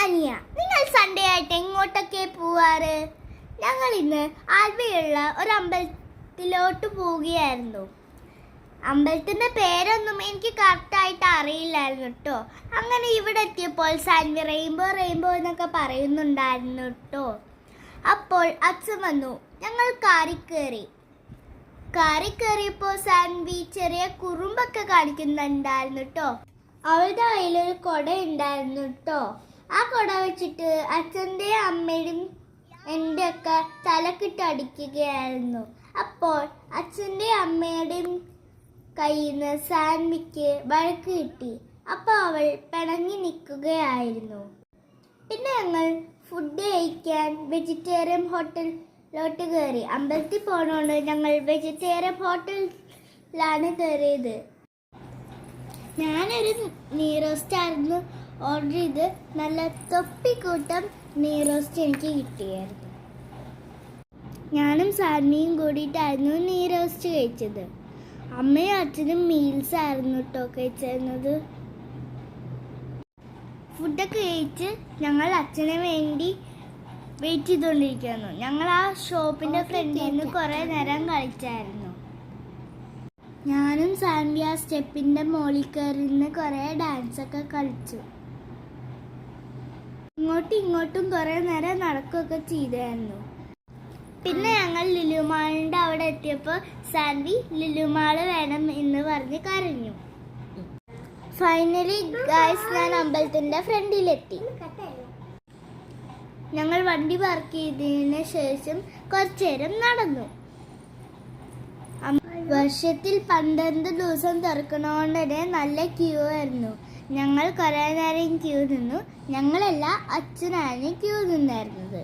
അനിയ, നിങ്ങൾ സൺഡേ ആയിട്ട് എങ്ങോട്ടൊക്കെ പോവാറ്? ഞങ്ങൾ ഇന്ന് ആൽവയുള്ള ഒരു അമ്പലത്തിലോട്ട് പോവുകയായിരുന്നു. അമ്പലത്തിന്റെ പേരൊന്നും എനിക്ക് കറക്റ്റായിട്ട് അറിയില്ലായിരുന്നു കേട്ടോ. അങ്ങനെ ഇവിടെ എത്തിയപ്പോൾ സാൻവി റെയിൻബോ റെയിൻബോ എന്നൊക്കെ പറയുന്നുണ്ടായിരുന്നു കേട്ടോ. അപ്പോൾ അച്ഛൻ വന്നു. ഞങ്ങൾ കാറിൽ കയറിയപ്പോൾ സാൻവി ചെറിയ കുറുമ്പൊക്കെ കാണിക്കുന്നുണ്ടായിരുന്നു കേട്ടോ. അവളുടെ കയ്യിലൊരു കുട ഉണ്ടായിരുന്നു കേട്ടോ. ആ കുട വെച്ചിട്ട് അച്ഛൻ്റെയും അമ്മയുടെയും എൻ്റെ ഒക്കെ തലക്കിട്ട് അടിക്കുകയായിരുന്നു. അപ്പോൾ അച്ഛൻ്റെയും അമ്മയുടെയും കയ്യിൽ നിന്ന് സാൻവിക്ക് വഴക്ക് കിട്ടി. അപ്പോൾ അവൾ പിണങ്ങി നിൽക്കുകയായിരുന്നു. പിന്നെ ഞങ്ങൾ ഫുഡ് കഴിക്കാൻ വെജിറ്റേറിയൻ ഹോട്ടലിലോട്ട് കയറി. അമ്പലത്തിൽ പോകണോണ്ട് ഞങ്ങൾ വെജിറ്റേറിയൻ ഹോട്ടലിലാണ് കയറിയത്. ഞാനൊരു നീറോസ്റ്റായിരുന്നു ഓർഡർ ചെയ്ത്. നല്ല തൊപ്പിക്കൂട്ടം നീറോസ്റ്റ് എനിക്ക് കിട്ടിയായിരുന്നു. ഞാനും സാൻവിയും കൂടിയിട്ടായിരുന്നു നീറോസ്റ്റ് കഴിച്ചത്. അമ്മയും അച്ഛനും മീൽസ് ആയിരുന്നു കേട്ടോ കഴിച്ചിരുന്നത്. ഫുഡൊക്കെ കഴിച്ച് ഞങ്ങൾ അച്ഛന് വേണ്ടി വെയിറ്റ് ചെയ്തുകൊണ്ടിരിക്കുന്നു. ഞങ്ങൾ ആ ഷോപ്പിൻ്റെ ഫ്രണ്ടിൽ നിന്ന് കുറേ നേരം കളിച്ചായിരുന്നു. ഞാനും സാൻവി ആ സ്റ്റെപ്പിൻ്റെ മുകളിൽ കയറി നിന്ന് കുറേ ഡാൻസൊക്കെ കളിച്ചു. ഇങ്ങോട്ടും ഇങ്ങോട്ടും കുറേ നേരം നടക്കുകയൊക്കെ ചെയ്തായിരുന്നു. പിന്നെ ഞങ്ങൾ ലുലുമാളിൻ്റെ അവിടെ എത്തിയപ്പോൾ സാൻവി ലുലുമാള് വേണം എന്ന് പറഞ്ഞ് കരഞ്ഞു. ഫൈനലി ഗൈസ്, ഞാൻ അമ്പലത്തിൻ്റെ ഫ്രണ്ടിലെത്തി. ഞങ്ങൾ വണ്ടി പാർക്ക് ചെയ്തതിന് ശേഷം കുറച്ചു നേരം നടന്നു. വർഷത്തിൽ 12 ദിവസം തുറക്കണോണ്ട് തന്നെ നല്ല ക്യൂ ആയിരുന്നു. ഞങ്ങൾ കുറേ നേരം ക്യൂ നിന്നു. ഞങ്ങളല്ല, അച്ഛനാണ് ക്യൂ നിന്നായിരുന്നത്.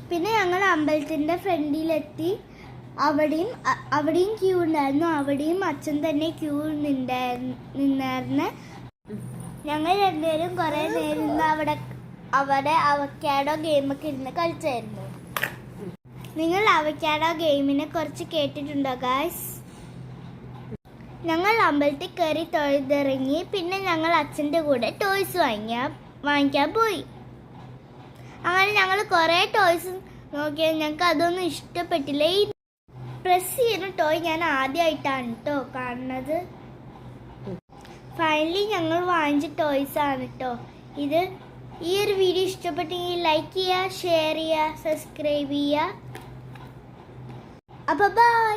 പിന്നെ ഞങ്ങൾ അമ്പലത്തിൻ്റെ ഫ്രണ്ടിലെത്തി. അവിടെയും ക്യൂ ഉണ്ടായിരുന്നു. അവിടെയും അച്ഛൻ തന്നെ ക്യൂ നിന്നായിരുന്നു. ഞങ്ങൾ രണ്ടുപേരും കുറേ നേരം അവിടെ അവക്കാഡോ ഗെയിമൊക്കെ ഇരുന്ന് കളിച്ചായിരുന്നു. നിങ്ങൾ അവക്കാഡോ ഗെയിമിനെ കുറിച്ച് കേട്ടിട്ടുണ്ടോ ഗായ്സ്? ഞങ്ങൾ അമ്പലത്തിൽ കയറി തൊഴുതിറങ്ങി. പിന്നെ ഞങ്ങൾ അച്ഛൻ്റെ കൂടെ ടോയ്സ് വാങ്ങിക്കാൻ പോയി. അങ്ങനെ ഞങ്ങൾ കുറേ ടോയ്സ് നോക്കിയാൽ ഞങ്ങൾക്ക് അതൊന്നും ഇഷ്ടപ്പെട്ടില്ല. ഈ പ്രസ് ചെയ്യുന്ന ടോയ് ഞാൻ ആദ്യമായിട്ടാണ് കേട്ടോ കാണുന്നത്. ഫൈനലി ഞങ്ങൾ വാങ്ങിച്ച ടോയ്സ് ആണ് കേട്ടോ ഇത്. ഈ ഒരു വീഡിയോ ഇഷ്ടപ്പെട്ടെങ്കിൽ ലൈക്ക് ചെയ്യുക, ഷെയർ ചെയ്യുക, സബ്സ്ക്രൈബ് ചെയ്യുക. അപ്പോൾ ബൈ.